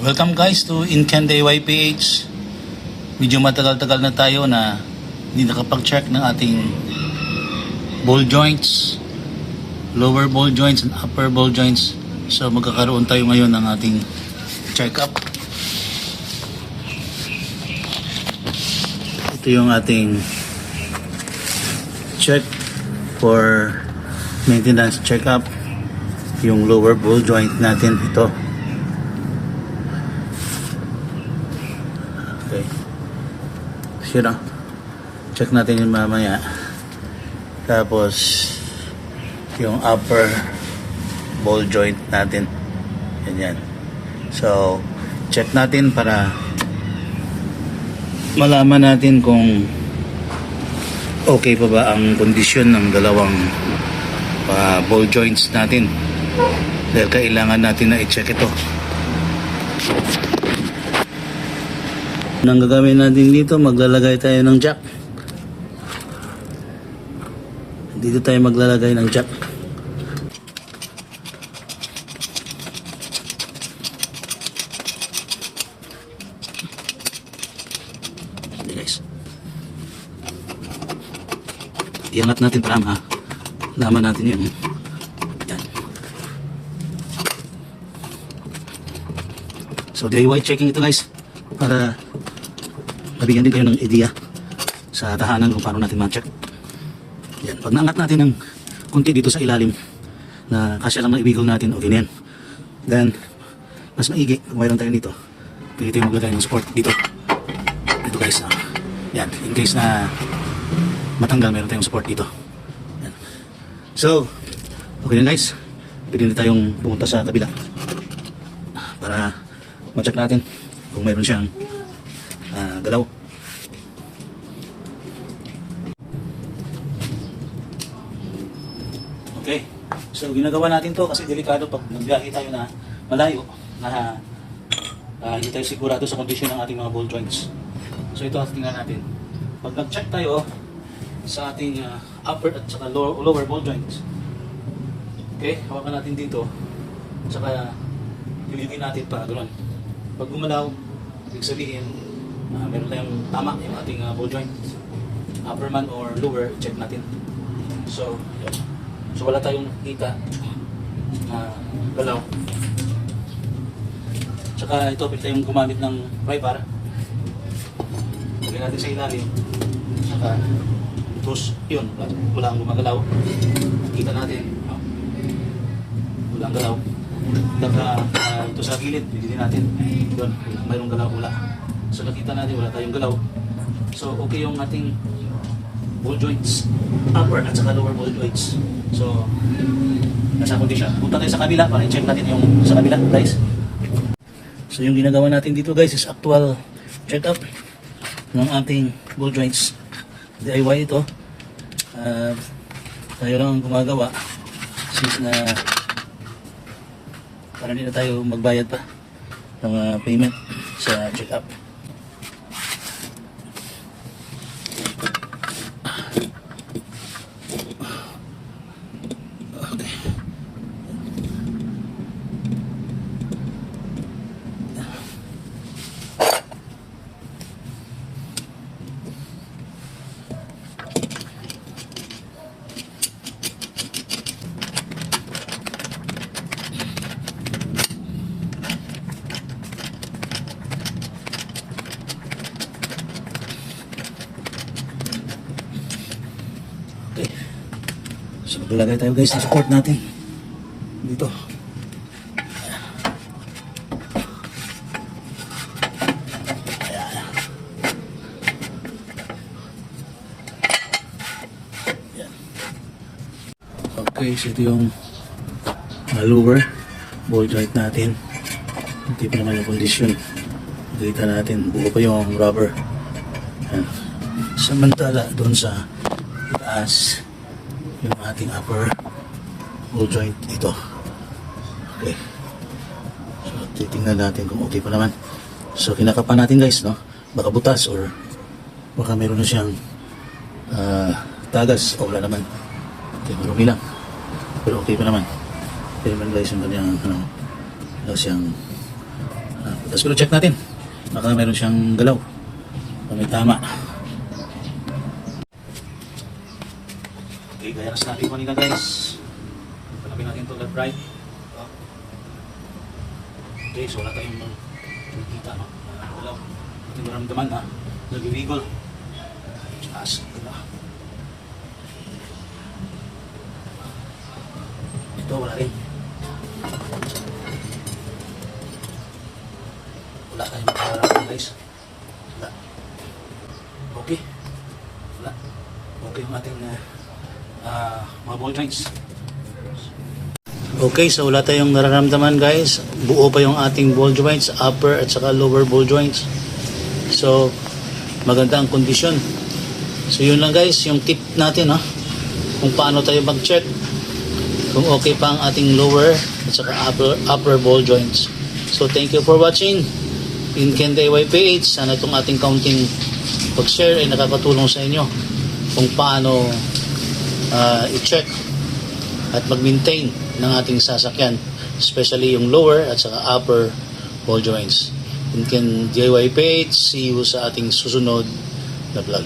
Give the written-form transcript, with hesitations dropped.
Welcome guys to Incande YPH. Medyo matagal-tagal na tayo na hindi nakapag-check ng ating ball joints, lower ball joints and upper ball joints. So magkakaroon tayo ngayon ng ating check-up. Ito yung ating check for maintenance check-up. Yung lower ball joint natin ito. Okay. Sino? Check natin yung mamaya. Tapos yung upper ball joint natin. Ganyan. So, check natin para malaman natin kung okay pa ba ang kondisyon ng dalawang ball joints natin. Dahil kailangan natin na i-check ito. Nang gagawin natin dito, maglalagay tayo ng jack. Dito tayo maglalagay ng jack. Hindi guys. Iangat natin para malaman natin yung yan. So DIY checking ito guys para mabigyan din kayo ng idea sa tahanan kung paano natin ma-check. Yan. Pag naangat natin ng kunti dito sa ilalim na kasya lang ng ibigaw natin, okay na yan. Then, mas maigi kung mayroon tayo dito. Pwede tayo maglagay ng support dito. Dito guys. Yan. In case na matanggal, mayroon tayong support dito. Yan. So, okay na guys. Pwede na tayong pumunta sa kabila para ma-check natin kung mayroon siyang galaw. Okay, so ginagawa natin to kasi delikado pag nagbiyahe tayo na malayo na hindi tayo sigurado sa kondisyon ng ating mga ball joints. So ito tingnan natin. Pag nag-check tayo sa ating upper at saka lower ball joints, okay, hawakan natin dito saka pilipin natin para ganoon. Pag gumalaw, ibig sabihin meron tayong tama yung ating ball joint, upper man or lower, check natin. So wala tayong kita na galaw. Tsaka ito, pwede tayong gumamit ng pry bar. Lagyan natin sa ilalim. Tsaka tapos yun, wala ang gumagalaw. Kita natin, wala ang galaw. Daga ito sa gilid, pwede natin doon, mayroong galaw, wala. So nakita natin wala tayong galaw. So okay yung ating ball joints, upper at saka lower ball joints. So nasa condition. Punta tayo sa kabila para i-check natin yung sa kabila guys. So yung ginagawa natin dito guys is actual check up ng ating ball joints. DIY ito. Tayo lang ang gumagawa since na para hindi na tayo magbayad pa ng payment sa check-up. Okay. Okay. So maglalagay tayo guys ng support natin dito. Ayan. Okay, so ito yung lower ball joint natin. Hindi pa naman yung kondisyon. Kita natin, buo pa yung rubber. Ayan. Samantala doon sa itaas yung ating upper ball joint dito. Okay. So titingnan natin kung okay pa naman. So kinakapan natin guys, no? Baka butas or baka meron na siyang tagas o wala naman. Okay, marumi lang. Pero okay pa naman. Pero man guys, yung kanyang wala siyang Tapos pero check natin. Baka meron siyang galaw. Kung may tama. Okay, gaya na sa natin kanina guys. Hanapin natin ito left right. Okay, so wala tayong nakikita, no? Galaw. Ating maramdaman na nag-wiggle. Taas. Diba? Ito, wala rin. Wala tayong makakarapan guys. Wala. Okay. Wala. Okay yung ating mga ball joints. Okay, so wala tayong nararamdaman guys. Buo pa yung ating ball joints, upper at saka lower ball joints. So, maganda ang kondisyon. So yun lang guys, yung tip natin kung paano tayo mag-check kung okay pa ang ating lower at saka upper ball joints. So thank you for watching in Ken DIY PH. Sana itong ating counting pag-share ay nakakatulong sa inyo kung paano i-check at mag-maintain ng ating sasakyan, especially yung lower at saka upper ball joints. In Ken DIY PH, see you sa ating susunod na vlog.